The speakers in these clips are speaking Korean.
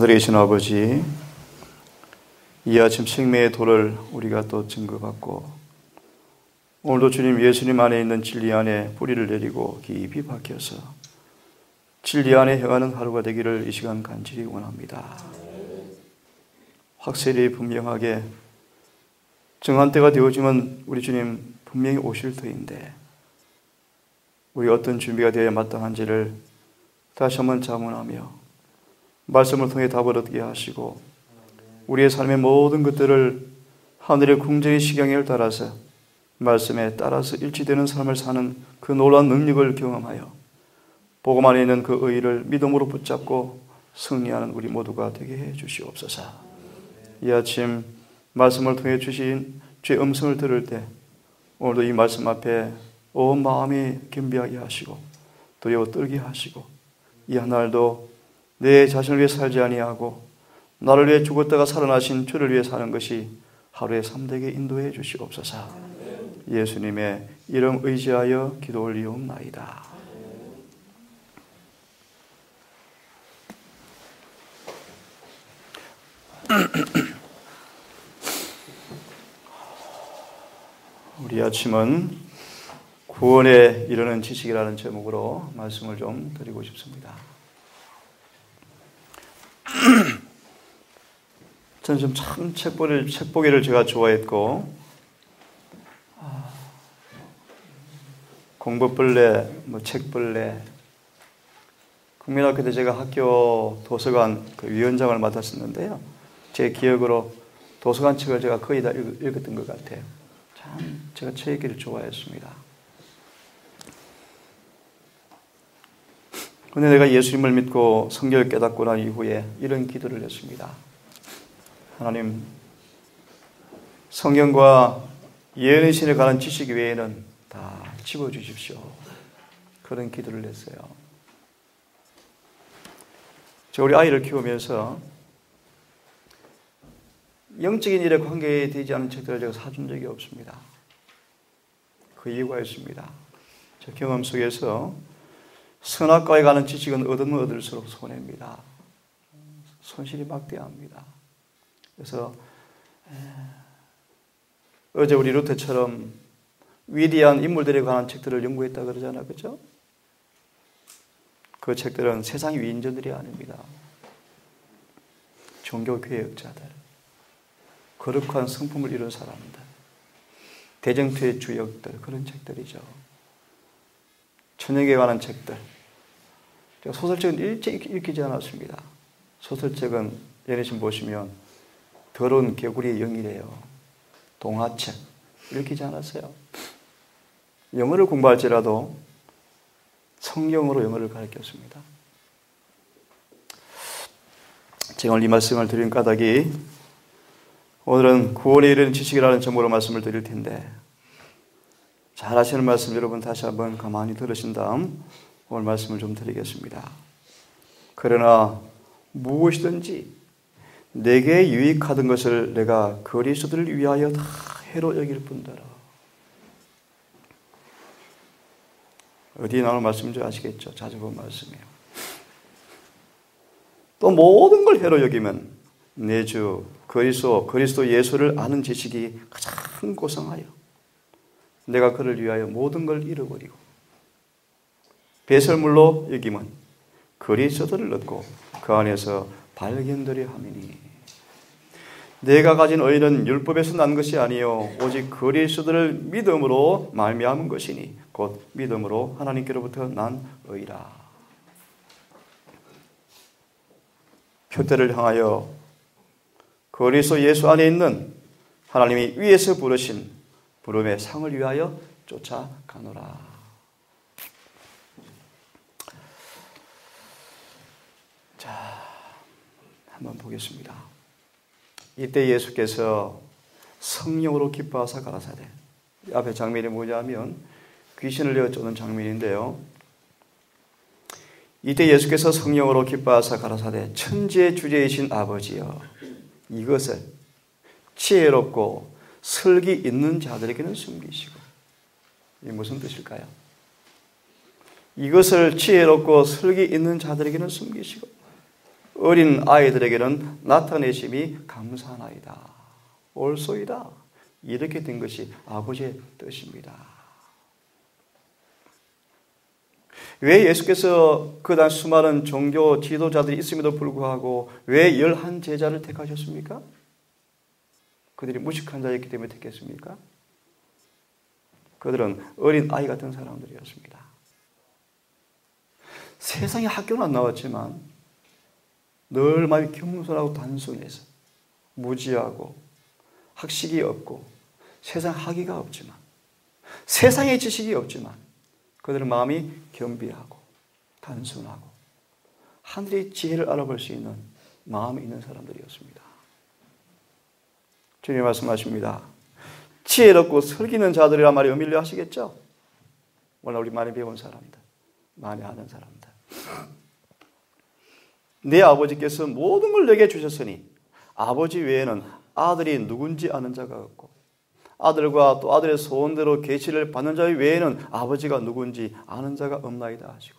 하늘에 계신 아버지, 이 아침 생명의 도를 우리가 또 증거받고 오늘도 주님 예수님 안에 있는 진리 안에 뿌리를 내리고 깊이 박혀서 진리 안에 행하는 하루가 되기를 이 시간 간절히 원합니다. 확실히 분명하게 정한 때가 되어지면 우리 주님 분명히 오실 터인데 우리 어떤 준비가 되어야 마땅한지를 다시 한번 자문하며 말씀을 통해 답을 얻게 하시고 우리의 삶의 모든 것들을 하늘의 궁정의 시경을 따라서 말씀에 따라서 일치되는 삶을 사는 그 놀라운 능력을 경험하여 복음 안에 있는 그 의의를 믿음으로 붙잡고 승리하는 우리 모두가 되게 해 주시옵소서. 이 아침 말씀을 통해 주신 주의 음성을 들을 때 오늘도 이 말씀 앞에 온 마음이 겸비하게 하시고 두려워 떨게 하시고 이 한 날도 내 자신을 위해 살지 아니하고 나를 위해 죽었다가 살아나신 주를 위해 사는 것이 하루의 삶되게 인도해 주시옵소서. 예수님의 이름 의지하여 기도 올리옵나이다. 우리 아침은 구원에 이르는 지식이라는 제목으로 말씀을 좀 드리고 싶습니다. 저는 좀 참 책보기를 제가 좋아했고 공부벌레, 책벌레. 국민학교 때 제가 학교 도서관 위원장을 맡았었는데요. 제 기억으로 도서관 책을 제가 거의 다 읽었던 것 같아요. 참 제가 책 읽기를 좋아했습니다. 그런데 내가 예수님을 믿고 성경을 깨닫고 난 이후에 이런 기도를 했습니다. 하나님, 성경과 예언의 신에 관한 지식 외에는 다 집어주십시오. 그런 기도를 했어요. 제가 우리 아이를 키우면서 영적인 일에 관계되지 않은 책들을 제가 사준 적이 없습니다. 그 이유가 있습니다. 제 경험 속에서 선악과에 관한 지식은 얻으면 얻을수록 손해입니다. 손실이 막대합니다. 그래서 어제 우리 루테처럼 위대한 인물들에 관한 책들을 연구했다 그러잖아요. 그렇죠? 그 책들은 세상의 위인전들이 아닙니다. 종교개혁자들, 거룩한 성품을 이룬 사람들, 대정투의 주역들, 그런 책들이죠. 천역에 관한 책들. 제가 소설책은 일체 읽히지 않았습니다. 소설책은 예내신 보시면 더러운 개구리의 영이래요. 동화책 읽히지 않았어요. 영어를 공부할지라도 성경으로 영어를 가르쳤습니다. 제가 오늘 이 말씀을 드린 까닭이 오늘은 구원에 이르는 지식이라는 제목으로 말씀을 드릴 텐데 잘 아시는 말씀 여러분 다시 한번 가만히 들으신 다음 오늘 말씀을 좀 드리겠습니다. 그러나 무엇이든지 내게 유익하던 것을 내가 그리스도를 위하여 다 해로 여길 뿐더러. 어디에 나오는 말씀인지 아시겠죠? 자주 본 말씀이에요. 또 모든 걸 해로 여기면 내 주 그리스도 예수를 아는 지식이 가장 고상하여 내가 그를 위하여 모든 걸 잃어버리고 배설물로 여기면 그리스도를 얻고 그 안에서 발견되려 함이니 내가 가진 의는 율법에서 난 것이 아니요 오직 그리스도를 믿음으로 말미암은 것이니 곧 믿음으로 하나님께로부터 난 의라. 표대를 향하여 그리스도 예수 안에 있는 하나님이 위에서 부르신 부름의 상을 위하여 쫓아가노라. 자, 한번 보겠습니다. 이때 예수께서 성령으로 기뻐하사 가라사대. 앞에 장면이 뭐냐면 귀신을 내어 쫓는 장면인데요. 이때 예수께서 성령으로 기뻐하사 가라사대 천지의 주제이신 아버지여 이것을 지혜롭고 설기 있는 자들에게는 숨기시고. 이게 무슨 뜻일까요? 이것을 지혜롭고 설기 있는 자들에게는 숨기시고 어린 아이들에게는 나타내심이 감사하나이다. 올소이다. 이렇게 된 것이 아버지의 뜻입니다. 왜 예수께서 그당 수많은 종교 지도자들이 있음에도 불구하고 왜 11제자를 택하셨습니까? 그들이 무식한 자였기 때문에 택했습니까? 그들은 어린 아이 같은 사람들이었습니다. 세상에 학교는 안 나왔지만 늘 마음이 겸손하고 단순해서 무지하고 학식이 없고 세상 학위가 없지만 세상의 지식이 없지만 그들은 마음이 겸비하고 단순하고 하늘의 지혜를 알아볼 수 있는 마음이 있는 사람들이었습니다. 주님이 말씀하십니다. 지혜롭고 슬기는 자들이란 말이 의미를 아시겠죠? 오늘 우리 많이 배운 사람들, 많이 아는 사람들. 내 아버지께서 모든 걸 내게 주셨으니 아버지 외에는 아들이 누군지 아는 자가 없고 아들과 또 아들의 소원대로 계시를 받는 자 외에는 아버지가 누군지 아는 자가 없나이다 하시고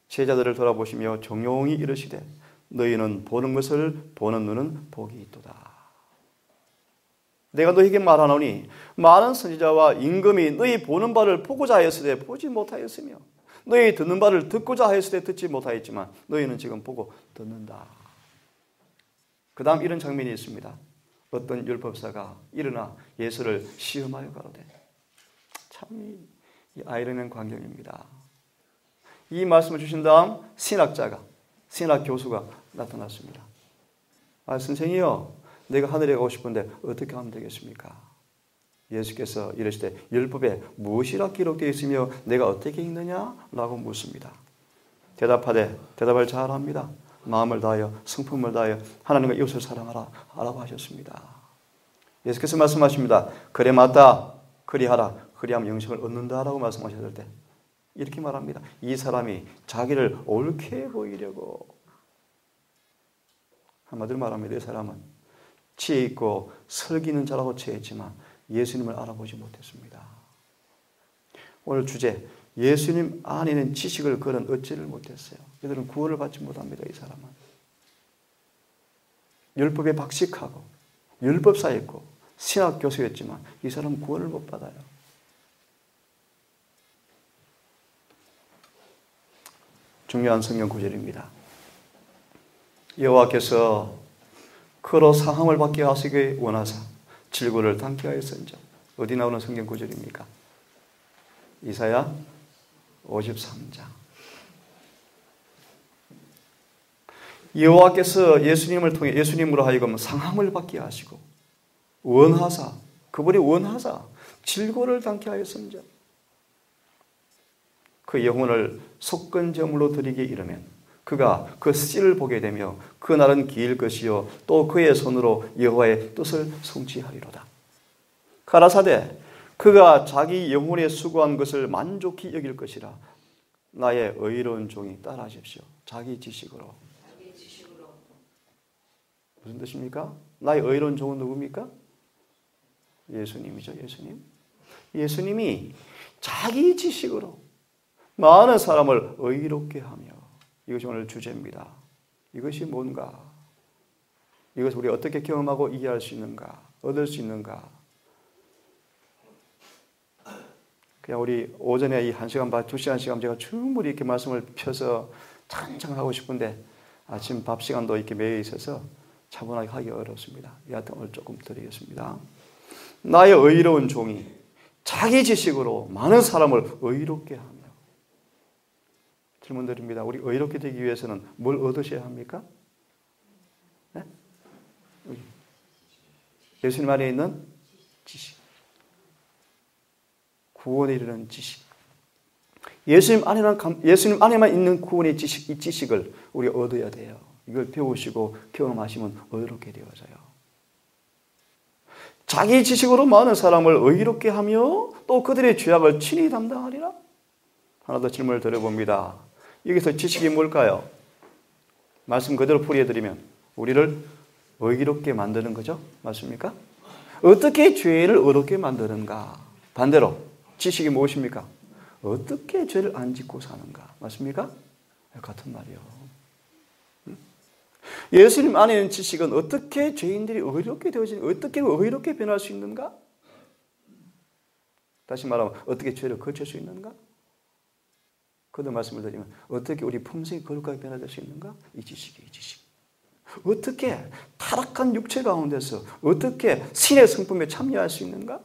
제자들을 돌아보시며 정용히 이르시되 너희는 보는 것을 보는 눈은 복이 있도다. 내가 너희에게 말하노니 많은 선지자와 임금이 너희 보는 바를 보고자 하였으되 보지 못하였으며 너희 듣는 바를 듣고자 하였으되 듣지 못하였지만 너희는 지금 보고 듣는다. 그 다음 이런 장면이 있습니다. 어떤 율법사가 일어나 예수를 시험하여 가로되 참 이 아이러니한 광경입니다. 이 말씀을 주신 다음 신학 교수가 나타났습니다. 선생이요 내가 하늘에 가고 싶은데 어떻게 하면 되겠습니까? 예수께서 이르시되 율법에 무엇이라 기록되어 있으며 내가 어떻게 읽느냐? 라고 묻습니다. 대답을 잘합니다. 마음을 다하여 성품을 다하여 하나님과 이웃을 사랑하라 라고 하셨습니다. 예수께서 말씀하십니다. 그래 맞다. 그리하라. 그리하면 영생을 얻는다라고 말씀하셨을 때 이렇게 말합니다. 이 사람이 자기를 옳게 보이려고 한마디로 말합니다. 이 사람은 지혜 있고 슬기는 자라고 체했지만 예수님을 알아보지 못했습니다. 오늘 주제 예수님 안에는 지식을 그런 얻지를 못했어요. 이들은 구원을 받지 못합니다. 이 사람은 율법에 박식하고 율법사였고 신학교수였지만 이 사람은 구원을 못 받아요. 중요한 성경 구절입니다. 여호와께서 그로 상함을 받게 하시기 원하사 질고를 당케 하였은즉 어디 나오는 성경 구절입니까? 이사야 53장. 여호와께서 예수님을 통해 예수님으로 하여금 상함을 받게 하시고 원하사 그분이 원하사 질고를 당케 하였은즉 그 영혼을 속건제물로 드리게 이르면 그가 그 씨를 보게 되며 그 날은 길 것이요 또 그의 손으로 여호와의 뜻을 성취하리로다. 가라사대 그가 자기 영혼에 수고한 것을 만족히 여길 것이라. 나의 의로운 종이 따라하십시오. 자기 지식으로. 무슨 뜻입니까? 나의 의로운 종은 누굽니까? 예수님이죠. 예수님이 자기 지식으로 많은 사람을 의롭게 하며 이것이 오늘 주제입니다. 이것이 뭔가? 이것을 우리가 어떻게 경험하고 이해할 수 있는가? 얻을 수 있는가? 그냥 우리 오전에 이 1시간 반, 2시간 제가 충분히 이렇게 말씀을 펴서 찬창하고 싶은데 아침 밥 시간도 이렇게 매여 있어서 차분하게 하기 어렵습니다. 여하튼 오늘 조금 드리겠습니다. 나의 의로운 종이 자기 지식으로 많은 사람을 의롭게 하며 질문 드립니다. 우리 의롭게 되기 위해서는 뭘 얻으셔야 합니까? 네? 예수님 안에 있는 지식. 구원에 이르는 지식. 예수님 안에만 있는 구원의 지식, 이 지식을 우리가 얻어야 돼요. 이걸 배우시고 경험하시면 의롭게 되어져요. 자기 지식으로 많은 사람을 의롭게 하며 또 그들의 죄악을 친히 담당하리라. 하나 더 질문을 드려봅니다. 여기서 지식이 뭘까요? 말씀 그대로 풀이해드리면 우리를 의롭게 만드는 거죠. 맞습니까? 어떻게 죄를 의롭게 만드는가? 반대로 지식이 무엇입니까? 어떻게 죄를 안 짓고 사는가? 맞습니까? 같은 말이요. 예수님 안에 있는 지식은 어떻게 죄인들이 의롭게 되어지는, 어떻게 의롭게 변할 수 있는가? 다시 말하면 어떻게 죄를 거칠 수 있는가? 그런 말씀을 드리면 어떻게 우리 품성이 거룩하게 변화될 수 있는가? 이 지식이에요, 이 지식. 어떻게 타락한 육체 가운데서 어떻게 신의 성품에 참여할 수 있는가?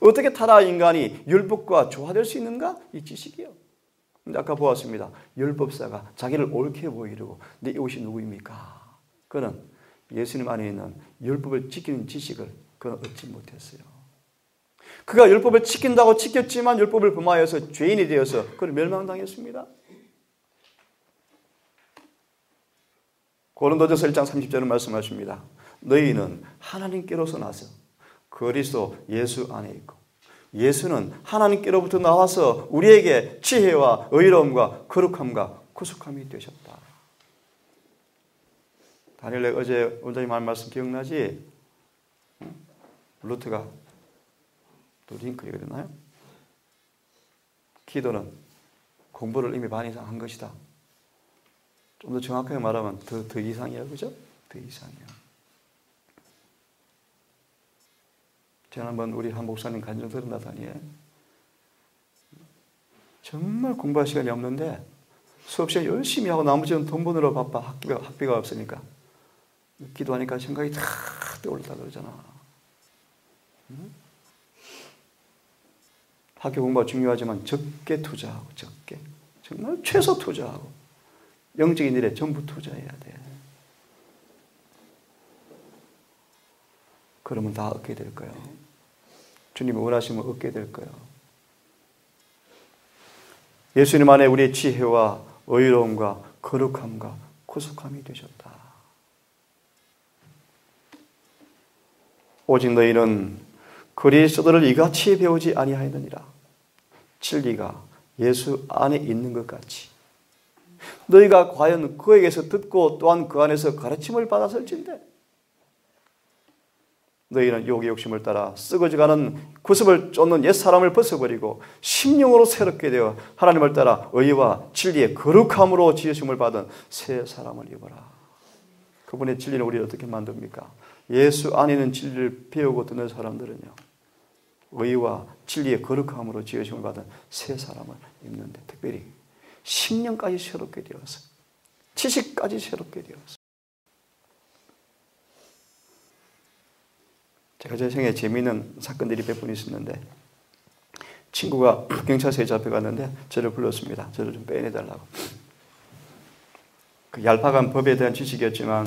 어떻게 타락한 인간이 율법과 조화될 수 있는가? 이 지식이요. 근데 아까 보았습니다. 율법사가 자기를 옳게 보이려고 내 이웃이 누구입니까? 그는 예수님 안에 있는 율법을 지키는 지식을 그는 얻지 못했어요. 그가 율법을 지킨다고 지켰지만 율법을 범하여서 죄인이 되어서 그를 멸망당했습니다. 고린도전서 1장 30절은 말씀하십니다. 너희는 하나님께로서 나서 그리스도 예수 안에 있고 예수는 하나님께로부터 나와서 우리에게 지혜와 의로움과 거룩함과 구속함이 되셨다. 다니엘 어제 원장님 한 말씀 기억나지? 루트가 또 링크 읽었나요? 기도는 공부를 이미 반 이상 한 것이다. 좀 더 정확하게 말하면 더 이상이야, 그죠? 더 이상이야. 지난번 우리 한 목사님 간증 들었나더니 정말 공부할 시간이 없는데 수업 시간 열심히 하고 나머지는 돈 버느라 바빠. 학비가 없으니까. 기도하니까 생각이 다 떠올랐다 그러잖아. 응? 학교 공부가 중요하지만 적게 투자하고 적게. 정말 최소 투자하고 영적인 일에 전부 투자해야 돼. 그러면 다 얻게 될 거예요. 주님이 원하시면 얻게 될 거예요. 예수님 안에 우리의 지혜와 의로움과 거룩함과 구속함이 되셨다. 오직 너희는 그리스도를 이같이 배우지 아니하였느니라. 진리가 예수 안에 있는 것 같이 너희가 과연 그에게서 듣고 또한 그 안에서 가르침을 받았을진데 너희는 욕의 욕심을 따라 썩어져가는 구습을 쫓는 옛사람을 벗어버리고 심령으로 새롭게 되어 하나님을 따라 의와 진리의 거룩함으로 지으심을 받은 새 사람을 입어라. 그분의 진리는 우리를 어떻게 만듭니까? 예수 안에 있는 진리를 배우고 듣는 사람들은요, 의와 진리의 거룩함으로 지으심을 받은 새 사람을 입는데, 특별히 심령까지 새롭게 되어서 지식까지 새롭게 되어서. 제가 제 생에 재미있는 사건들이 몇 번 있었는데, 친구가 경찰서에 잡혀갔는데 저를 불렀습니다. 저를 좀 빼내달라고. 그 얄팍한 법에 대한 지식이었지만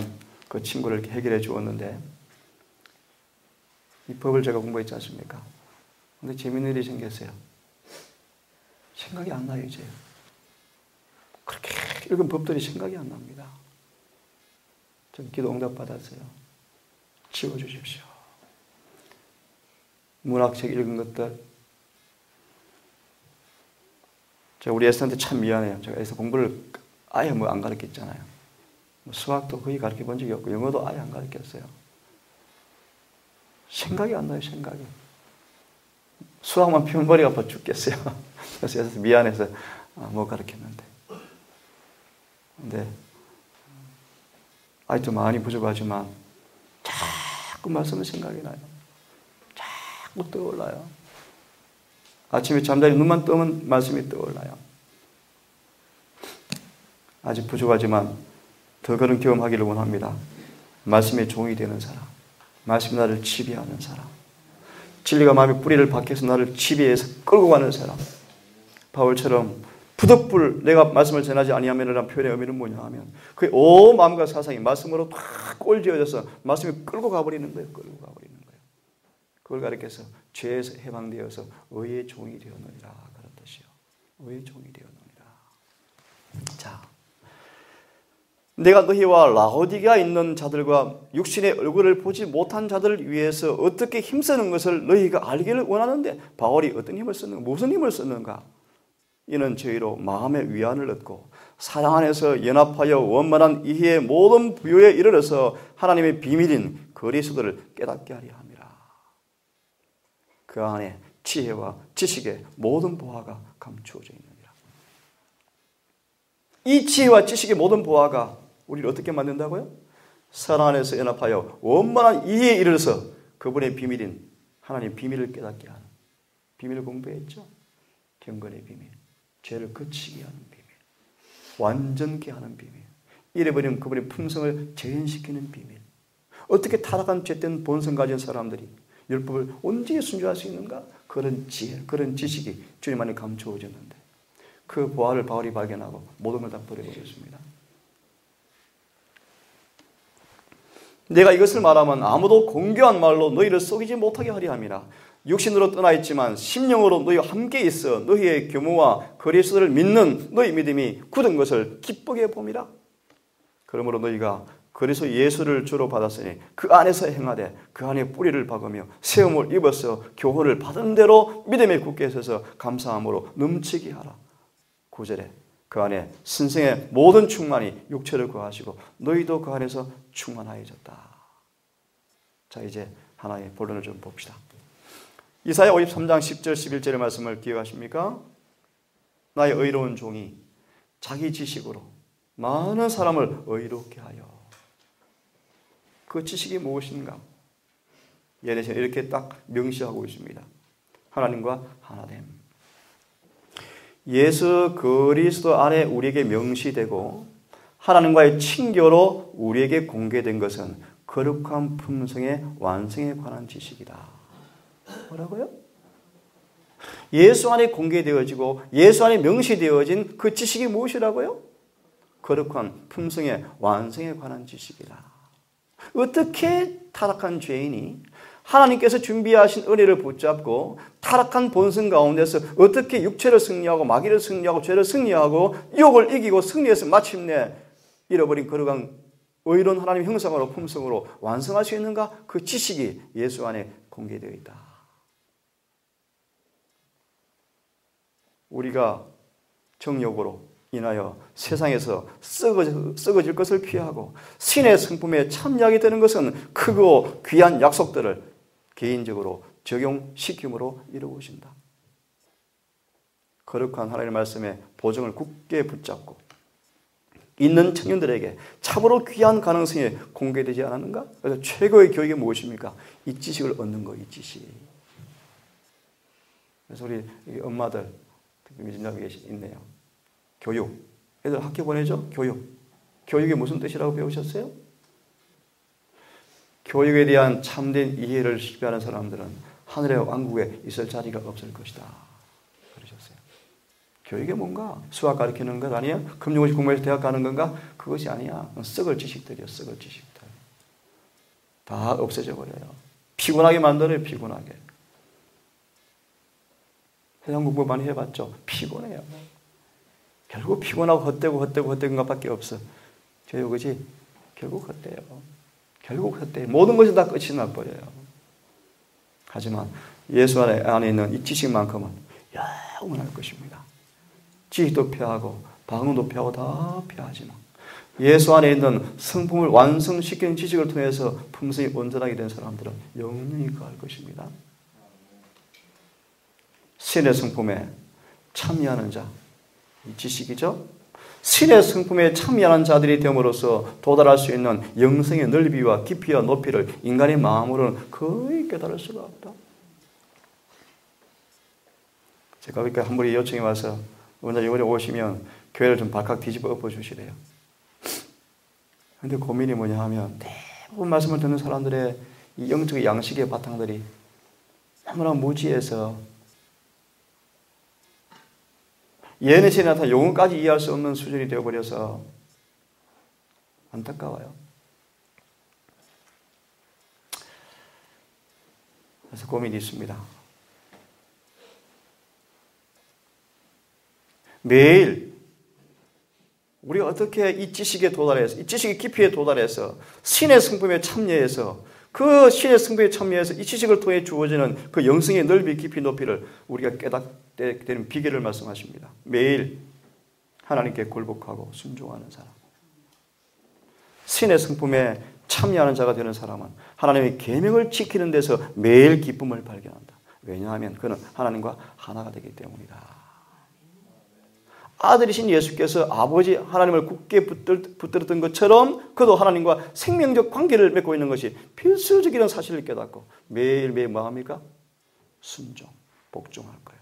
그 친구를 이렇게 해결해 주었는데, 이 법을 제가 공부했지 않습니까? 근데 재미있는 일이 생겼어요. 생각이 안 나요, 이제. 그렇게 읽은 법들이 생각이 안 납니다. 전 기도 응답 받았어요. 지워주십시오. 문학책 읽은 것들. 제가 우리 애들한테 참 미안해요. 제가 애들 공부를 아예 안 가르쳤잖아요. 수학도 거의 가르쳐 본 적이 없고 영어도 아예 안 가르쳤어요. 생각이 안 나요, 생각이. 수학만 피우면 머리가 아파 죽겠어요. 그래서 애들 미안해서 못 가르쳤는데. 근데 아직도 많이 부족하지만 자꾸 말씀은 생각이 나요. 자꾸 떠올라요. 아침에 잠자리 눈만 뜨면 말씀이 떠올라요. 아직 부족하지만 더 그런 경험하기를 원합니다. 말씀의 종이 되는 사람, 말씀이 나를 지배하는 사람, 진리가 마음의 뿌리를 박혀서 나를 지배해서 끌고 가는 사람. 바울처럼 부득불 내가 말씀을 전하지 아니하면이라는 표현의 의미는 뭐냐 하면 그의 온 마음과 사상이 말씀으로 탁 꼴지어져서 말씀이 끌고 가버리는 거예요. 끌고 가버리는 거예요. 그걸 가리켜서 죄에서 해방되어서 의의 종이 되었느니라 그런 뜻이요. 의의 종이 되었느니라. 자, 내가 너희와 라오디게아에 있는 자들과 육신의 얼굴을 보지 못한 자들을 위해서 어떻게 힘쓰는 것을 너희가 알기를 원하는데, 바울이 어떤 힘을 썼는가, 무슨 힘을 썼는가? 이는 저희로 마음의 위안을 얻고 사랑 안에서 연합하여 원만한 이해의 모든 부요에 이르러서 하나님의 비밀인 그리스도를 깨닫게 하려 함이라. 그 안에 지혜와 지식의 모든 보화가 감추어져 있느니라. 이 지혜와 지식의 모든 보화가 우리를 어떻게 만든다고요? 사랑 안에서 연합하여 원만한 이해에 이르러서 그분의 비밀인 하나님 비밀을 깨닫게 하는, 비밀을 공부했죠. 경건의 비밀, 죄를 그치게 하는 비밀, 완전케 하는 비밀, 잃어버린 그분의 품성을 재현시키는 비밀. 어떻게 타락한 죄된 본성 가진 사람들이 율법을 온전히 순종할 수 있는가? 그런 지혜, 그런 지식이 주님 안에 감추어졌는데 그 보화를 바울이 발견하고 모든 걸 다 버려버렸습니다. 내가 이것을 말하면 아무도 공교한 말로 너희를 속이지 못하게 하려 함이라. 육신으로 떠나 있지만 심령으로 너희와 함께 있어 너희의 교모와 그리스도를 믿는 너희 믿음이 굳은 것을 기쁘게 봄이라. 그러므로 너희가 그리스도 예수를 주로 받았으니 그 안에서 행하되 그 안에 뿌리를 박으며 세움을 입어서 교훈을 받은 대로 믿음에 굳게 서서 감사함으로 넘치게 하라. 9절에 그 안에 신성의 모든 충만이 육체를 구하시고 너희도 그 안에서 충만하여졌다. 자, 이제 하나의 본론을 좀 봅시다. 이사야 53장 10절 11절의 말씀을 기억하십니까? 나의 의로운 종이 자기 지식으로 많은 사람을 의롭게 하여. 그 지식이 무엇인가? 예레미야 이렇게 딱 명시하고 있습니다. 하나님과 하나됨. 예수 그리스도 안에 우리에게 명시되고 하나님과의 친교로 우리에게 공개된 것은 거룩한 품성의 완성에 관한 지식이다. 뭐라고요? 예수 안에 공개되어지고 예수 안에 명시되어진 그 지식이 무엇이라고요? 거룩한 품성의 완성에 관한 지식이다. 어떻게 타락한 죄인이 하나님께서 준비하신 은혜를 붙잡고 타락한 본성 가운데서 어떻게 육체를 승리하고 마귀를 승리하고 죄를 승리하고 유혹을 이기고 승리해서 마침내 잃어버린 거룩한 의로운 하나님 형상으로 품성으로 완성할 수 있는가? 그 지식이 예수 안에 공개되어 있다. 우리가 정욕으로 인하여 세상에서 썩어질 것을 피하고 신의 성품에 참여하게 되는 것은 크고 귀한 약속들을 개인적으로 적용시킴으로 이루어진다. 거룩한 하나님의 말씀에 보증을 굳게 붙잡고 있는 청년들에게 참으로 귀한 가능성이 공개되지 않았는가? 그래서 최고의 교육이 무엇입니까? 이 지식을 얻는 거, 이 지식. 그래서 우리 엄마들, 특히 믿음자분이 있네요. 교육. 애들 학교 보내죠? 교육. 교육이 무슨 뜻이라고 배우셨어요? 교육에 대한 참된 이해를 실패하는 사람들은 하늘의 왕국에 있을 자리가 없을 것이다. 그러셨어요. 교육이 뭔가? 수학 가르치는 것 아니야? 금융고시 공부해서 대학 가는 건가? 그것이 아니야. 썩을 지식들이야. 썩을 지식들. 다 없어져 버려요. 피곤하게 만들어요. 피곤하게. 세상 공부 많이 해봤죠? 피곤해요. 결국 피곤하고 헛되고 것밖에 없어. 교육이지? 결국 헛돼요. 결국 헛돼요. 모든 것이 다 끝이 나버려요. 하지만 예수 안에 있는 이 지식만큼은 영원할 것입니다. 지식도 패하고 방언도 패하고 다 패하지만 예수 안에 있는 성품을 완성시키는 지식을 통해서 품성이 온전하게 된 사람들은 영원히 거할 것입니다. 신의 성품에 참여하는 자, 이 지식이죠. 신의 성품에 참여하는 자들이 됨으로써 도달할 수 있는 영성의 넓이와 깊이와 높이를 인간의 마음으로는 거의 깨달을 수가 없다. 제가 그러니까 한 분이 요청이 와서 오늘 이번에 오시면 교회를 좀 발칵 뒤집어 엎어주시래요. 그런데 고민이 뭐냐 하면 대부분 말씀을 듣는 사람들의 이 영적 양식의 바탕들이 너무나 무지해서 예언의 신이 나타나 영혼까지 이해할 수 없는 수준이 되어버려서 안타까워요. 그래서 고민이 있습니다. 매일 우리가 어떻게 이 지식에 도달해서 이 지식의 깊이에 도달해서 신의 성품에 참여해서 그 신의 성품에 참여해서 이 지식을 통해 주어지는 그 영성의 넓이 깊이 높이를 우리가 깨닫게 되는 비결을 말씀하십니다. 매일 하나님께 굴복하고 순종하는 사람, 신의 성품에 참여하는 자가 되는 사람은 하나님의 계명을 지키는 데서 매일 기쁨을 발견한다. 왜냐하면 그는 하나님과 하나가 되기 때문이다. 아들이신 예수께서 아버지 하나님을 굳게 붙들었던 것처럼 그도 하나님과 생명적 관계를 맺고 있는 것이 필수적인 사실을 깨닫고 매일매일 뭐합니까? 순종, 복종할 거예요.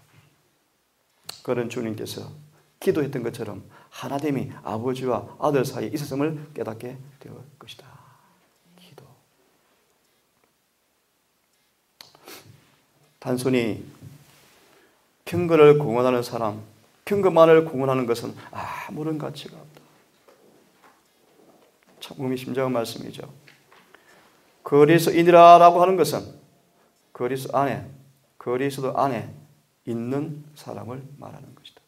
그런 주님께서 기도했던 것처럼 하나님이 아버지와 아들 사이에 있었음을 깨닫게 될 것이다. 기도. 단순히 경건을 공언하는 사람, 경건만을 공언하는 것은 아무런 가치가 없다. 참 의미심장한 말씀이죠. 그리스도인이라고 하는 것은 그리스도 안에 있는 사람을 말하는 것이다.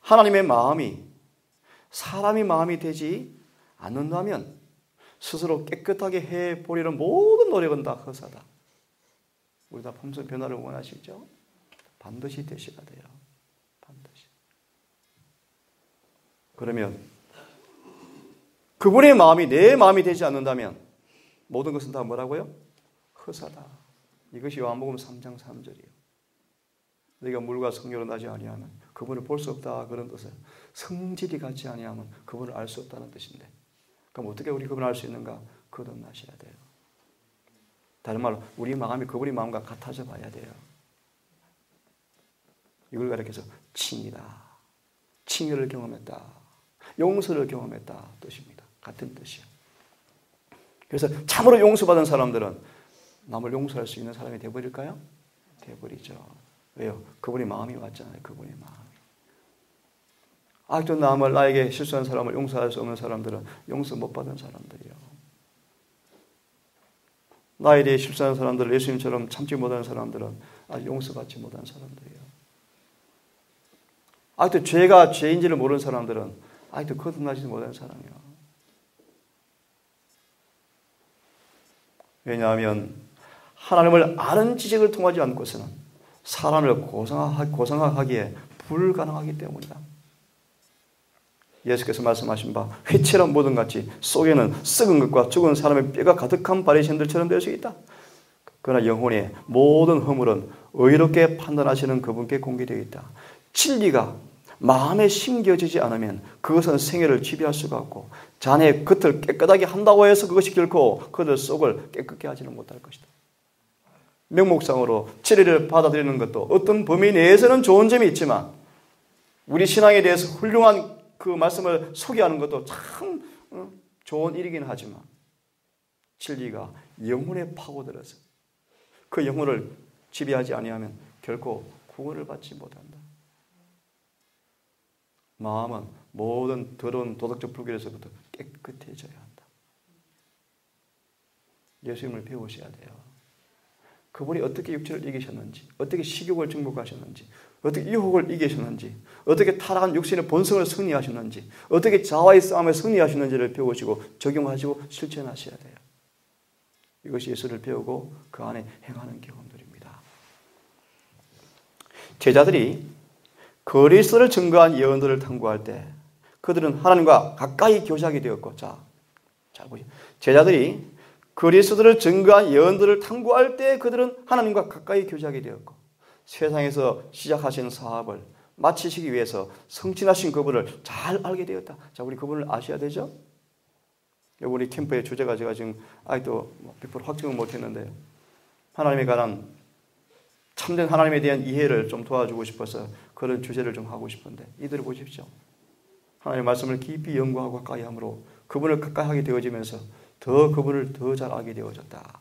하나님의 마음이 사람의 마음이 되지 않는다면 스스로 깨끗하게 해보려는 모든 노력은 다 허사다. 우리 다 품성 변화를 원하시죠? 반드시 되셔야 돼요. 반드시. 그러면 그분의 마음이 내 마음이 되지 않는다면 모든 것은 다 뭐라고요? 허사다. 이것이 요한복음 3장 3절이에요. 네가 물과 성령으로 나지 아니하면 그분을 볼 수 없다 그런 뜻이에요. 성질이 같지 아니하면 그분을 알 수 없다는 뜻인데 그럼 어떻게 우리 그분을 알 수 있는가? 거듭나셔야 돼요. 다른 말로 우리 마음이 그분의 마음과 같아져 봐야 돼요. 이걸 가리켜서 칭이다. 칭의를 경험했다. 용서를 경험했다 뜻입니다. 같은 뜻이에요. 그래서 참으로 용서받은 사람들은 남을 용서할 수 있는 사람이 되어버릴까요? 되어버리죠. 왜요? 그분의 마음이 왔잖아요. 그분의 마음이. 아직도 나에게 실수한 사람을 용서할 수 없는 사람들은 용서 못 받은 사람들이에요. 나에 대해 실수하는 사람들을 예수님처럼 참지 못하는 사람들은 아직 용서받지 못한 사람들이에요. 아직도 죄가 죄인지를 모르는 사람들은 아직도 거듭나지 못한 사람이에요. 왜냐하면 하나님을 아는 지식을 통하지 않고서는 사람을 고상하기에 불가능하기 때문이다. 예수께서 말씀하신 바 회처럼 모든 같이 속에는 썩은 것과 죽은 사람의 뼈가 가득한 바리새인들처럼 될 수 있다. 그러나 영혼의 모든 허물은 의롭게 판단하시는 그분께 공개되어 있다. 진리가 마음에 심겨지지 않으면 그것은 생애를 지배할 수가 없고 자네의 겉을 깨끗하게 한다고 해서 그것이 결코 그들 속을 깨끗게 하지는 못할 것이다. 명목상으로 진리를 받아들이는 것도 어떤 범위 내에서는 좋은 점이 있지만 우리 신앙에 대해서 훌륭한 그 말씀을 소개하는 것도 참 좋은 일이긴 하지만 진리가 영혼에 파고들어서 그 영혼을 지배하지 아니하면 결코 구원을 받지 못한다. 마음은 모든 더러운 도덕적 불결에서부터 깨끗해져야 한다. 예수님을 배우셔야 돼요. 그분이 어떻게 육체를 이기셨는지, 어떻게 식욕을 정복하셨는지, 어떻게 유혹을 이기셨는지, 어떻게 타락한 육신의 본성을 승리하셨는지, 어떻게 자아의 싸움에 승리하셨는지를 배우시고 적용하시고 실천하셔야 돼요. 이것이 예수를 배우고 그 안에 행하는 경험들입니다. 제자들이 그리스도를 증거한 예언들을 탐구할 때 그들은 하나님과 가까이 교제하게 되었고, 잘 보시죠. 제자들이 그리스도를 증거한 예언들을 탐구할 때 그들은 하나님과 가까이 교제하게 되었고 세상에서 시작하신 사업을 마치시기 위해서 성취하신 그분을 잘 알게 되었다. 자, 우리 그분을 아셔야 되죠? 우리 캠프의 주제가 제가 지금 아직도 100% 확정은 못했는데요. 하나님에 관한 참된 하나님에 대한 이해를 좀 도와주고 싶어서 그런 주제를 좀 하고 싶은데 이들을 보십시오. 하나님의 말씀을 깊이 연구하고 가까이 함으로 그분을 가까이 하게 되어지면서 더 그분을 더 잘 알게 되어졌다.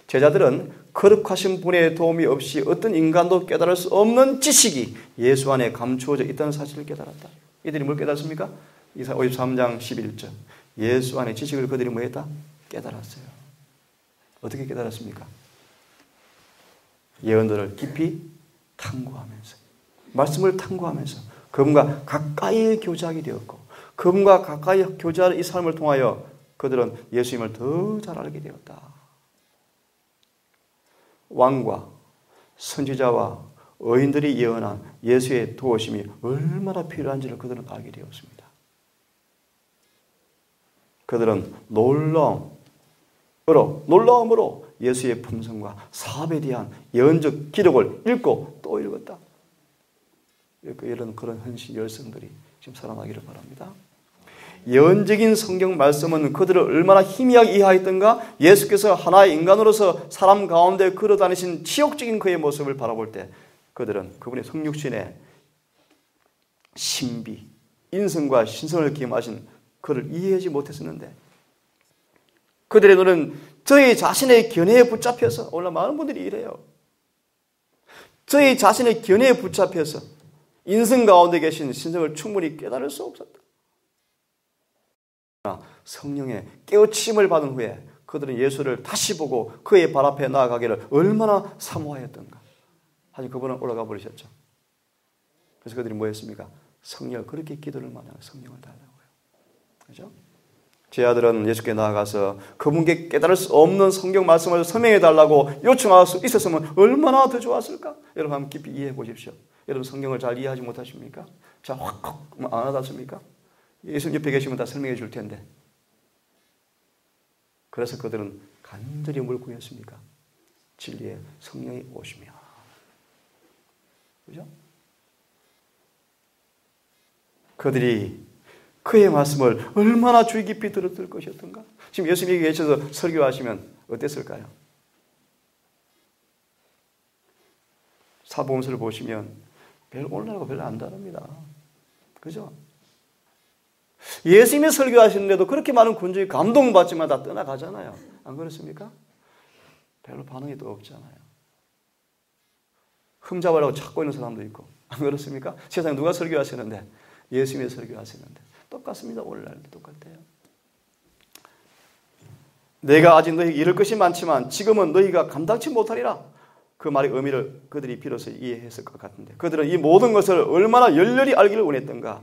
제자들은 거룩하신 분의 도움이 없이 어떤 인간도 깨달을 수 없는 지식이 예수 안에 감추어져 있다는 사실을 깨달았다. 이들이 뭘 깨달았습니까? 이사야 53장 11절. 예수 안에 지식을 그들이 뭐 했다? 깨달았어요. 어떻게 깨달았습니까? 예언들을 깊이 탐구하면서 말씀을 탐구하면서 그분과 가까이 교제하게 되었고 그분과 가까이 교제하는 이 삶을 통하여 그들은 예수님을 더 잘 알게 되었다. 왕과 선지자와 의인들이 예언한 예수의 도우심이 얼마나 필요한지를 그들은 알게 되었습니다. 그들은 놀라움으로 예수의 품성과 사업에 대한 예언적 기록을 읽고 또 읽었다. 이런 그런 헌신 열성들이 지금 살아나기를 바랍니다. 예언적인 성경 말씀은 그들을 얼마나 희미하게 이해하였던가. 예수께서 하나의 인간으로서 사람 가운데 걸어다니신 치욕적인 그의 모습을 바라볼 때 그들은 그분의 성육신의 신비, 인성과 신성을 기임하신 그를 이해하지 못했었는데, 그들의 눈은 저희 자신의 견해에 붙잡혀서, 오늘 많은 분들이 이래요. 저희 자신의 견해에 붙잡혀서 인성 가운데 계신 신성을 충분히 깨달을 수 없었다. 성령의 깨우침을 받은 후에 그들은 예수를 다시 보고 그의 발 앞에 나아가기를 얼마나 사모하였던가. 하지만 그분은 올라가 버리셨죠. 그래서 그들이 뭐 했습니까? 성령을 그렇게 기도를 많이 하고 성령을 달라고요. 그렇죠? 제 아들은 예수께 나아가서 그분께 깨달을 수 없는 성경 말씀을 설명해 달라고 요청할 수 있었으면 얼마나 더 좋았을까? 여러분 한번 깊이 이해해 보십시오. 여러분 성경을 잘 이해하지 못하십니까? 자, 확 안 와닿습니까? 예수님 옆에 계시면 다 설명해 줄 텐데. 그래서 그들은 간절히 뭘 구했습니까? 진리의 성령이 오시며. 그죠? 그들이 그의 말씀을 얼마나 주의 깊이 들었을 것이었던가. 지금 예수님이 계셔서 설교하시면 어땠을까요? 사복음서를 보시면 오늘하고 별로 안 다릅니다. 그죠? 예수님이 설교하시는데도 그렇게 많은 군중이 감동받지만 다 떠나가잖아요. 안 그렇습니까? 별로 반응이 또 없잖아요. 흠잡으려고 찾고 있는 사람도 있고. 안 그렇습니까? 세상에 누가 설교하시는데? 예수님이 설교하시는데. 똑같습니다. 오늘날도 똑같아요. 내가 아직 너희에게 이를 것이 많지만 지금은 너희가 감당치 못하리라. 그 말의 의미를 그들이 비로소 이해했을 것 같은데, 그들은 이 모든 것을 얼마나 열렬히 알기를 원했던가.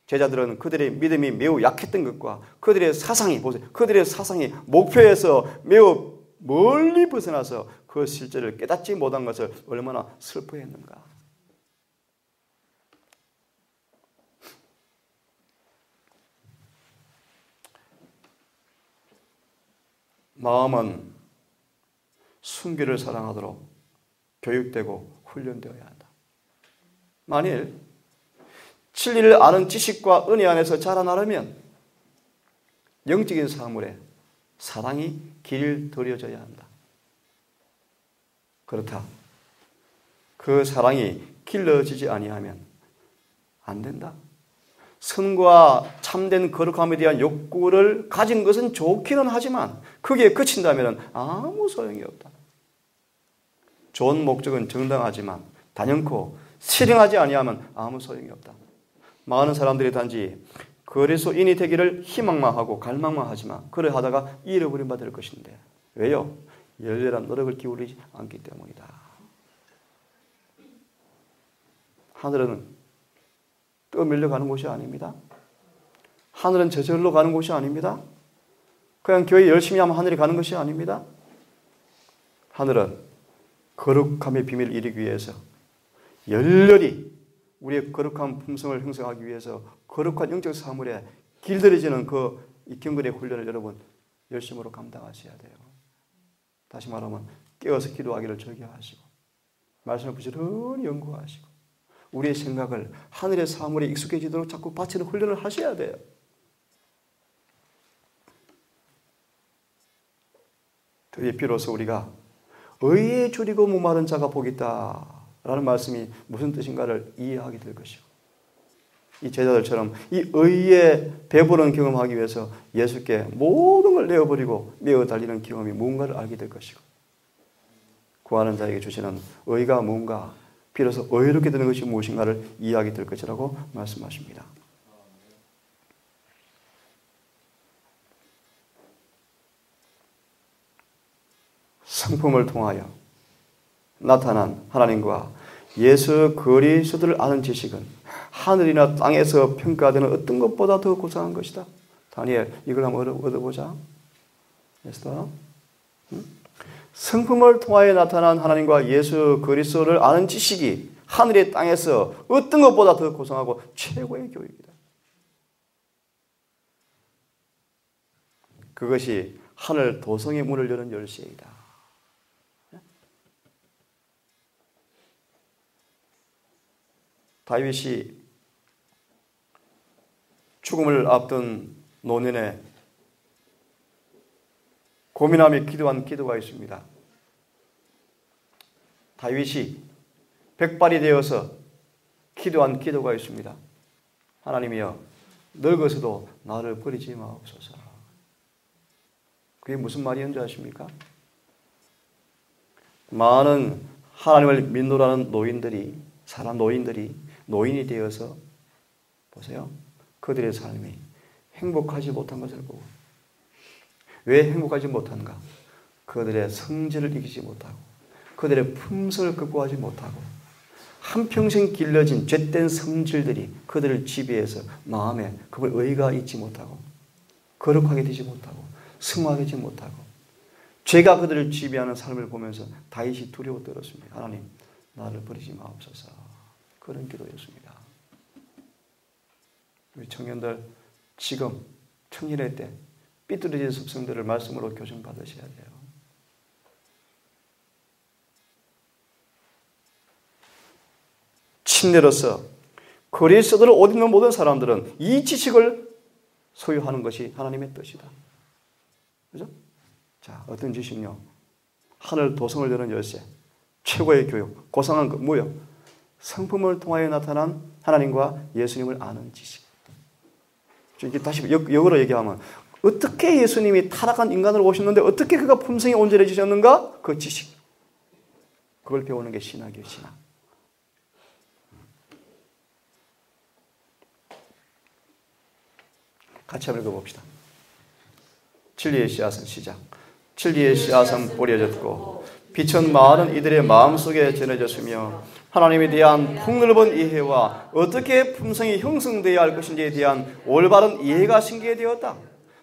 제자들은 그들의 믿음이 매우 약했던 것과 그들의 사상이, 보세요, 그들의 사상이 목표에서 매우 멀리 벗어나서 그 실제를 깨닫지 못한 것을 얼마나 슬퍼했는가. 마음은 순교를 사랑하도록 교육되고 훈련되어야 한다. 만일 진리를 아는 지식과 은혜 안에서 자라나려면 영적인 사물에 사랑이 길들여져야 한다. 그렇다. 그 사랑이 길러지지 아니하면 안 된다. 선과 참된 거룩함에 대한 욕구를 가진 것은 좋기는 하지만 거기에 그친다면 아무 소용이 없다. 좋은 목적은 정당하지만 단연코 실행하지 아니하면 아무 소용이 없다. 많은 사람들이 단지 그리스도인이 되기를 희망만 하고 갈망만 하지만 그래 하다가 잃어버린 바 될 것인데, 왜요? 열렬한 노력을 기울이지 않기 때문이다. 하늘은 떠밀려 가는 곳이 아닙니다. 하늘은 저절로 가는 곳이 아닙니다. 그냥 교회 열심히 하면 하늘에 가는 것이 아닙니다. 하늘은 거룩함의 비밀을 이루기 위해서 열렬히 우리의 거룩한 품성을 형성하기 위해서 거룩한 영적 사물에 길들여지는 이 경건의 훈련을 여러분 열심으로 감당하셔야 돼요. 다시 말하면 깨어서 기도하기를 즐겨하시고 말씀을 부지런히 연구하시고 우리의 생각을 하늘의 사물에 익숙해지도록 자꾸 바치는 훈련을 하셔야 돼요. 드디어 비로소 우리가 의에 줄이고 목마른 자가 복이 있다 라는 말씀이 무슨 뜻인가를 이해하게 될 것이고, 이 제자들처럼 이 의에 배부른 경험하기 위해서 예수께 모든 걸 내어버리고 메어 달리는 경험이 무언가를 알게 될 것이고, 구하는 자에게 주시는 의가 무언가, 비로소 의롭게 되는 것이 무엇인가를 이해하게 될 것이라고 말씀하십니다. 성품을 통하여 나타난 하나님과 예수 그리스도를 아는 지식은 하늘이나 땅에서 평가되는 어떤 것보다 더 고상한 것이다. 다니엘, 이걸 한번 얻어보자. 에스더. 성품을 통하여 나타난 하나님과 예수 그리스도를 아는 지식이 하늘의 땅에서 어떤 것보다 더 고상하고 최고의 교육이다. 그것이 하늘 도성의 문을 여는 열쇠이다. 다윗이 죽음을 앞둔 노년에 고민하며 기도한 기도가 있습니다. 다윗이 백발이 되어서 기도한 기도가 있습니다. 하나님이여, 늙어서도 나를 버리지 마옵소서. 그게 무슨 말이었는지 아십니까? 많은 하나님을 믿노라는 노인들이, 노인이 되어서 보세요. 그들의 삶이 행복하지 못한 것을 보고, 왜 행복하지 못한가? 그들의 성질을 이기지 못하고, 그들의 품성을 극복하지 못하고, 한평생 길러진 죄된 성질들이 그들을 지배해서 마음에 그걸 의가 있지 못하고, 거룩하게 되지 못하고, 승화하게 되지 못하고, 죄가 그들을 지배하는 삶을 보면서 다윗이 두려워 떨었습니다. 하나님, 나를 버리지 마옵소서. 그런 기도였습니다. 우리 청년들, 지금 청년의 때 삐뚤어진 습성들을 말씀으로 교정받으셔야 돼요. 침례로서 그리스도를 옷 입는 모든 사람들은 이 지식을 소유하는 것이 하나님의 뜻이다. 그죠? 자, 어떤 지식요? 하늘 도성을 여는 열쇠, 최고의 교육, 고상한 그 무역, 성품을 통하여 나타난 하나님과 예수님을 아는 지식. 이게 다시 역으로 얘기하면 어떻게 예수님이 타락한 인간으로 오셨는데 어떻게 그가 품성이 온전해지셨는가? 그 지식. 그걸 배우는 게 신학이에요, 신학. 같이 한번 읽어봅시다. 진리의 씨앗은 시작. 진리의 씨앗은 뿌려졌고 빛은 많은 이들의 마음속에 전해졌으며 하나님에 대한 폭넓은 이해와 어떻게 품성이 형성되어야 할 것인지에 대한 올바른 이해가 생기게 되었다.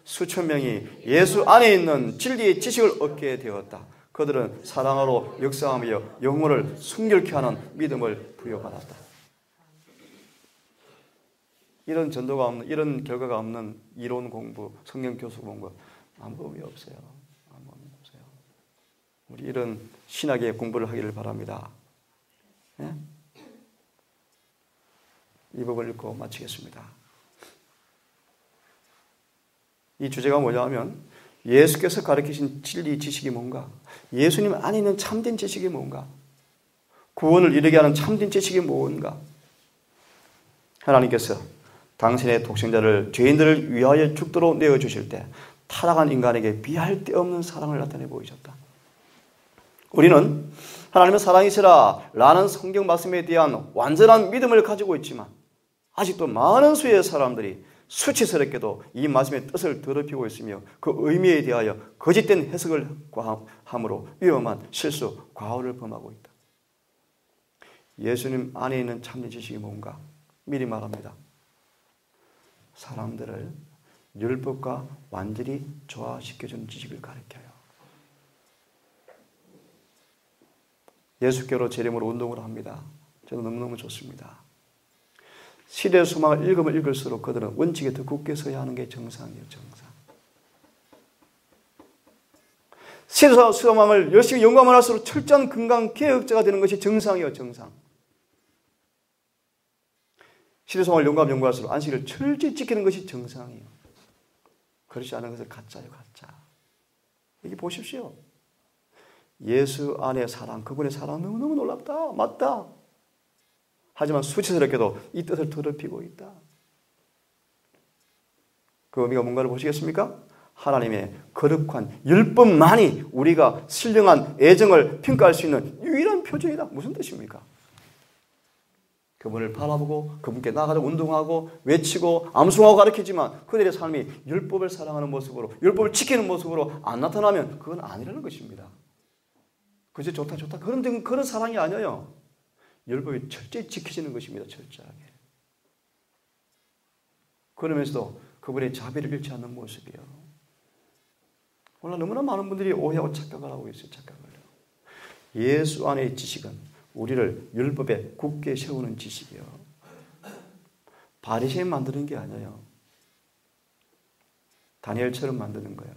수천 명이 예수 안에 있는 진리의 지식을 얻게 되었다. 그들은 사랑으로 역사하며 영혼을 순결케 하는 믿음을 부여받았다. 이런 전도가 없는, 이런 결과가 없는 이론 공부, 성경 교수 공부 아무 의미 없어요. 아무 의미 없어요. 우리 이런 신학의 공부를 하기를 바랍니다. 네? 이 부분을 읽고 마치겠습니다. 이 주제가 뭐냐면 예수께서 가르치신 진리 지식이 뭔가, 예수님 안에 있는 참된 지식이 뭔가, 구원을 이루게 하는 참된 지식이 뭔가. 하나님께서 당신의 독생자를 죄인들을 위하여 죽도록 내어주실 때 타락한 인간에게 비할 데 없는 사랑을 나타내 보이셨다. 우리는 하나님은 사랑이시라 라는 성경 말씀에 대한 완전한 믿음을 가지고 있지만 아직도 많은 수의 사람들이 수치스럽게도 이 말씀의 뜻을 더럽히고 있으며 그 의미에 대하여 거짓된 해석을 함으로 위험한 실수, 과오를 범하고 있다. 예수님 안에 있는 참된 지식이 뭔가? 미리 말합니다. 사람들을 율법과 완전히 조화시켜주는 지식을 가르쳐요. 예수께로 재림으로 운동을 합니다. 저는 너무너무 좋습니다. 시대의 소망을 읽으면 읽을수록 그들은 원칙에 더 굳게 서야 하는 게 정상이에요. 정상. 시대의 소망을 열심히 연구하면 할수록 철저한 건강 개혁자가 되는 것이 정상이에요. 정상. 시대의 소망을 연구할수록 안식을 철저히 지키는 것이 정상이에요. 그렇지 않은 것은 가짜예요. 가짜. 여기 보십시오. 예수 안의 사랑, 그분의 사랑 너무너무 놀랍다. 맞다. 하지만 수치스럽게도 이 뜻을 더럽히고 있다. 그 의미가 뭔가를 보시겠습니까? 하나님의 거룩한 율법만이 우리가 신령한 애정을 평가할 수 있는 유일한 표준이다. 무슨 뜻입니까? 그분을 바라보고 그분께 나가서 운동하고 외치고 암송하고 가르치지만 그들의 삶이 율법을 사랑하는 모습으로, 율법을 지키는 모습으로 안 나타나면 그건 아니라는 것입니다. 그저 좋다. 그런 사랑이 아니에요. 율법이 철저히 지켜지는 것입니다. 철저하게. 그러면서도 그분의 자비를 잃지 않는 모습이에요. 오늘 너무나 많은 분들이 오해하고 착각을 하고 있어요. 착각을요. 예수 안의 지식은 우리를 율법에 굳게 세우는 지식이요. 바리새인 만드는 게 아니에요. 다니엘처럼 만드는 거예요.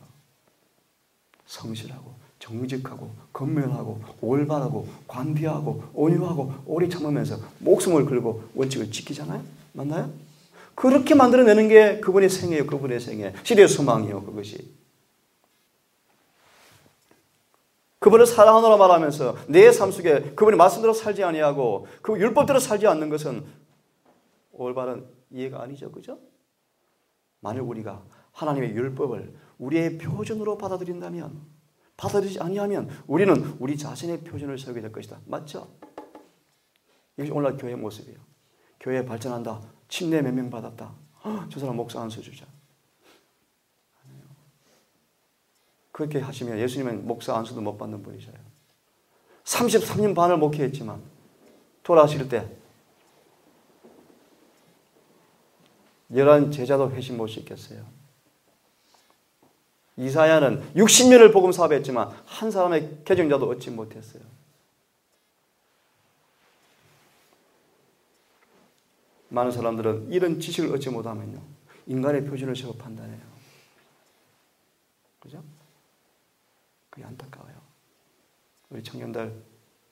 성실하고 정직하고 건면하고 올바르고 관대하고 온유하고 오래 참으면서 목숨을 걸고 원칙을 지키잖아요. 맞나요? 그렇게 만들어내는 게 그분의 생애예요. 그분의 생애. 시대의 소망이요. 그것이. 그분을 사랑하노라 말하면서 내 삶 속에 그분의 말씀대로 살지 아니하고 그 율법대로 살지 않는 것은 올바른 이해가 아니죠. 그죠? 만일 우리가 하나님의 율법을 우리의 표준으로 받아들이지 아니하면 우리는 우리 자신의 표준을 세우게 될 것이다. 맞죠? 이것이 오늘날 교회의 모습이에요. 교회 발전한다. 침례 몇 명 받았다. 저 사람 목사 안수 주자. 그렇게 하시면 예수님은 목사 안수도 못 받는 분이셔요. 33년 반을 목회했지만 돌아가실 때 11 제자도 회심 못 시켰어요. 이사야는 60년을 복음 사업했지만 한 사람의 개정자도 얻지 못했어요. 많은 사람들은 이런 지식을 얻지 못하면요, 인간의 표준을 세워 판단해요. 그죠? 그게 안타까워요. 우리 청년들,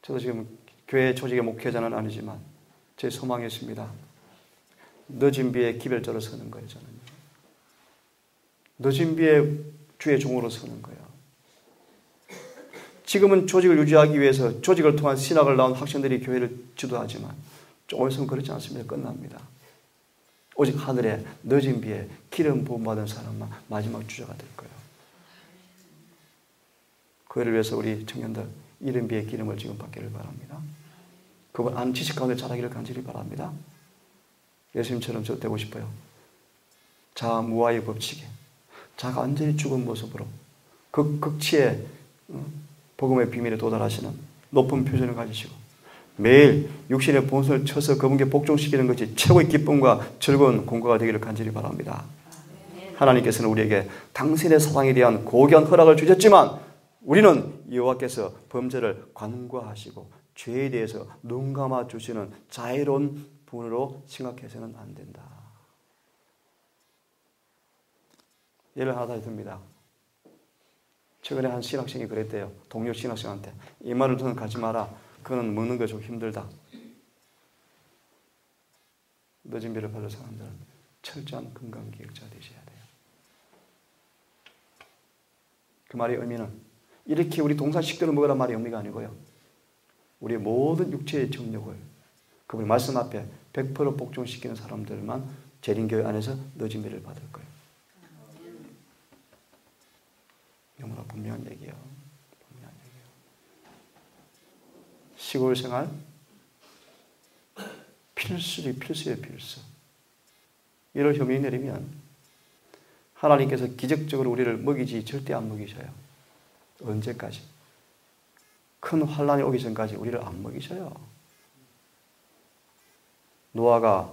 저도 지금 교회 조직의 목회자는 아니지만 제 소망이 있습니다. 늦은 비에 기별자로 서는 거예요. 저는 늦은 비에 주의 종으로 서는 거예요. 지금은 조직을 유지하기 위해서 조직을 통한 신학을 나온 학생들이 교회를 지도하지만 조금 있으면 그렇지 않습니다. 끝납니다. 오직 하늘에 늦은 비에 기름 부음받은 사람만 마지막 주자가 될 거예요. 그를 위해서 우리 청년들 이른 비에 기름을 지금 받기를 바랍니다. 그분 안 지식 가운데 자라기를 간절히 바랍니다. 예수님처럼 저 되고 싶어요. 자아 무아의 법칙에 자가 완전히 죽은 모습으로 극치의 복음의 비밀에 도달하시는 높은 표준을 가지시고 매일 육신의 본성을 쳐서 그분께 복종시키는 것이 최고의 기쁨과 즐거운 공과가 되기를 간절히 바랍니다. 하나님께서는 우리에게 당신의 사랑에 대한 고귀한 허락을 주셨지만 우리는 여호와께서 범죄를 관과하시고 죄에 대해서 눈 감아 주시는 자애로운 분으로 생각해서는 안 된다. 예를 하나 더 듭니다. 최근에 한 신학생이 그랬대요. 동료 신학생한테. 이 말을 너는 가지 마라. 그거는 먹는 거 좀 힘들다. 늦은 비를 받을 사람들은 철저한 건강기획자 되셔야 돼요. 그 말의 의미는 이렇게 우리 동산식대로 먹으란 말이 의미가 아니고요. 우리의 모든 육체의 정욕을 그분의 말씀 앞에 100% 복종시키는 사람들만 재림교회 안에서 늦은 비를 받을 거예요. 너무나 분명한 얘기예요. 분명한 얘기예요. 시골 생활 필수예요. 필수. 이를 혐의 내리면 하나님께서 기적적으로 우리를 먹이지 절대 안 먹이셔요. 언제까지? 큰 환란이 오기 전까지 우리를 안 먹이셔요. 노아가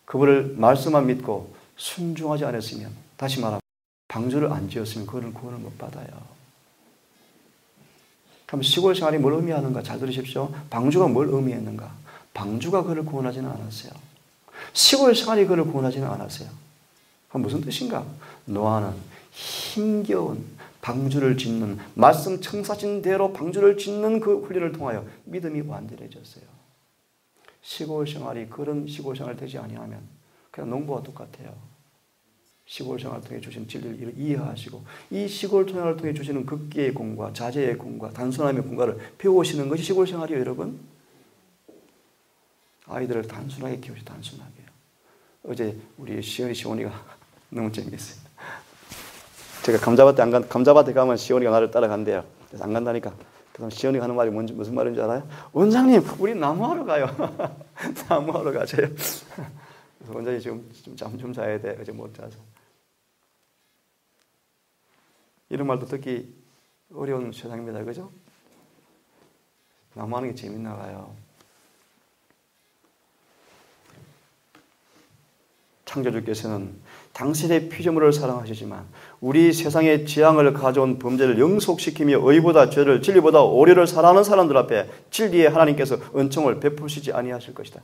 그분을 말씀만 믿고 순종하지 않았으면, 다시 말하면 방주를 안 지었으면 그는 구원을 못 받아요. 그럼 시골 생활이 뭘 의미하는가? 잘 들으십시오. 방주가 뭘 의미했는가? 방주가 그를 구원하지는 않았어요. 시골 생활이 그를 구원하지는 않았어요. 그럼 무슨 뜻인가? 노아는 힘겨운 방주를 짓는, 말씀 청사진 대로 방주를 짓는 그 훈련을 통하여 믿음이 완전해졌어요. 시골 생활이 그런 시골 생활 되지 아니하면 그냥 농부와 똑같아요. 시골 생활을 통해 주신 진리를 이해하시고 이 시골 생활을 통해 주시는 극기의 공과 자제의 공과 단순함의 공과를 배우시는 것이 시골 생활이에요. 여러분, 아이들을 단순하게 키우시, 단순하게요. 어제 우리 시원이가 너무 재미있어요. 제가 감자밭에 가면 시원이가 나를 따라간대요. 그래서 안 간다니까. 그럼 시원이가 하는 말이 무슨 말인 줄 알아요? 원장님, 우리 나무하러 가요. 나무하러 가세요. 그래서 원장님 지금 잠 좀 자야 돼. 어제 못 자서. 이런 말도 듣기 어려운 세상입니다. 그죠? 나무하는 게 재밌나 봐요. 창조주께서는 당신의 피조물을 사랑하시지만 우리 세상의 지향을 가져온 범죄를 영속시키며 의보다 죄를, 진리보다 오류를 사랑하는 사람들 앞에 진리의 하나님께서 은총을 베푸시지 아니하실 것이다.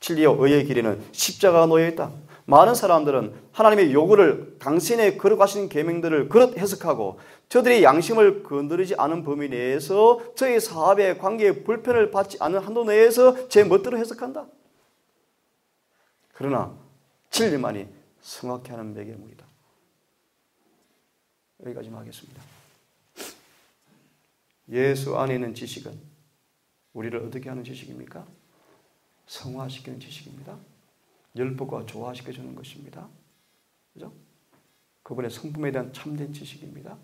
진리와 의의 길에는 십자가가 놓여있다. 많은 사람들은 하나님의 요구를, 당신의 거룩하신 계명들을 그릇 해석하고 저들의 양심을 건드리지 않은 범위 내에서 저희 사업의 관계에 불편을 받지 않은 한도 내에서 제 멋대로 해석한다. 그러나 진리만이 성확히 하는 매개물이다. 여기까지만 하겠습니다. 예수 안에 있는 지식은 우리를 어떻게 하는 지식입니까? 성화시키는 지식입니다. 율법과 조화시켜주는 것입니다. 그죠? 그분의 성품에 대한 참된 지식입니다.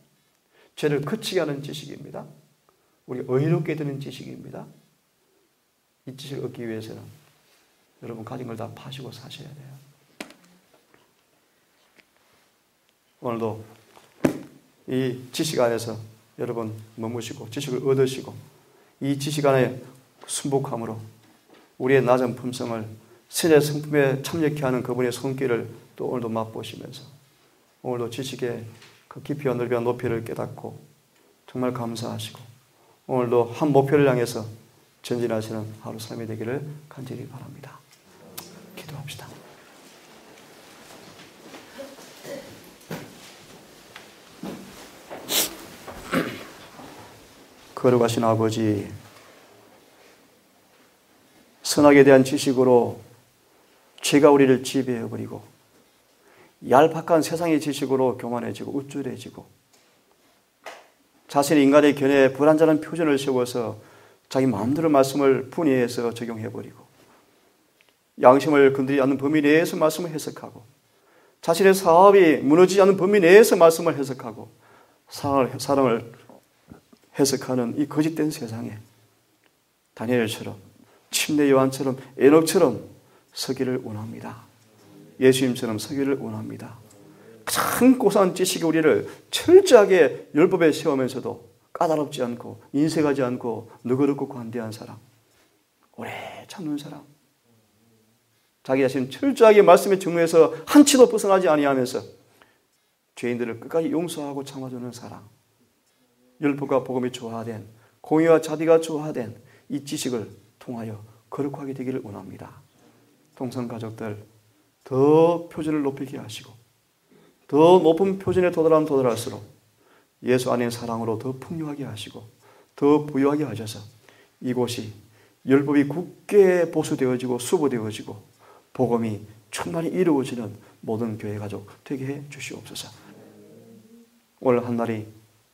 죄를 그치게 하는 지식입니다. 우리 의롭게 되는 지식입니다. 이 지식을 얻기 위해서는 여러분 가진 걸 다 파시고 사셔야 돼요. 오늘도 이 지식 안에서 여러분 머무시고 지식을 얻으시고 이 지식 안에 순복함으로 우리의 낮은 품성을 신의 성품에 참여케 하는 그분의 손길을 또 오늘도 맛보시면서 오늘도 지식의 그 깊이와 넓이와 높이를 깨닫고 정말 감사하시고 오늘도 한 목표를 향해서 전진하시는 하루 삶이 되기를 간절히 바랍니다. 기도합시다. 거룩하신 아버지, 선악에 대한 지식으로 죄가 우리를 지배해버리고 얄팍한 세상의 지식으로 교만해지고 우쭐해지고 자신의 인간의 견해에 불완전한 표준을 세워서 자기 마음대로 말씀을 분이해서 적용해버리고 양심을 건드리지 않는 범위 내에서 말씀을 해석하고 자신의 사업이 무너지지 않는 범위 내에서 말씀을 해석하고 사랑을 해석하는 이 거짓된 세상에 다니엘처럼 침례 요한처럼 에녹처럼 서기를 원합니다. 예수님처럼 서기를 원합니다. 가장 고상한 지식이 우리를 철저하게 율법에 세우면서도 까다롭지 않고 인색하지 않고 너그럽고 관대한 사람, 오래 참는 사람, 자기 자신 철저하게 말씀에 증거해서 한치도 벗어나지 아니하면서 죄인들을 끝까지 용서하고 참아주는 사람, 율법과 복음이 조화된 공의와 자비가 조화된 이 지식을 통하여 거룩하게 되기를 원합니다. 동성가족들 더 표준을 높이게 하시고 더 높은 표준에 도달하면 도달할수록 예수 안의 사랑으로 더 풍요하게 하시고 더 부유하게 하셔서 이곳이 율법이 굳게 보수되어지고 수보되어지고 복음이 충만히 이루어지는 모든 교회 가족 되게 해 주시옵소서. 오늘 한 날이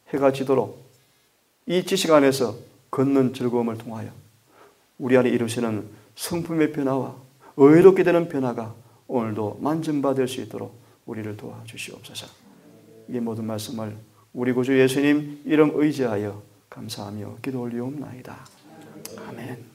해가 지도록 이 지식 안에서 걷는 즐거움을 통하여 우리 안에 이루시는 성품의 변화와 의롭게 되는 변화가 오늘도 만전받을 수 있도록 우리를 도와주시옵소서. 이 모든 말씀을 우리 구주 예수님 이름 의지하여 감사하며 기도 올리옵나이다. 아멘.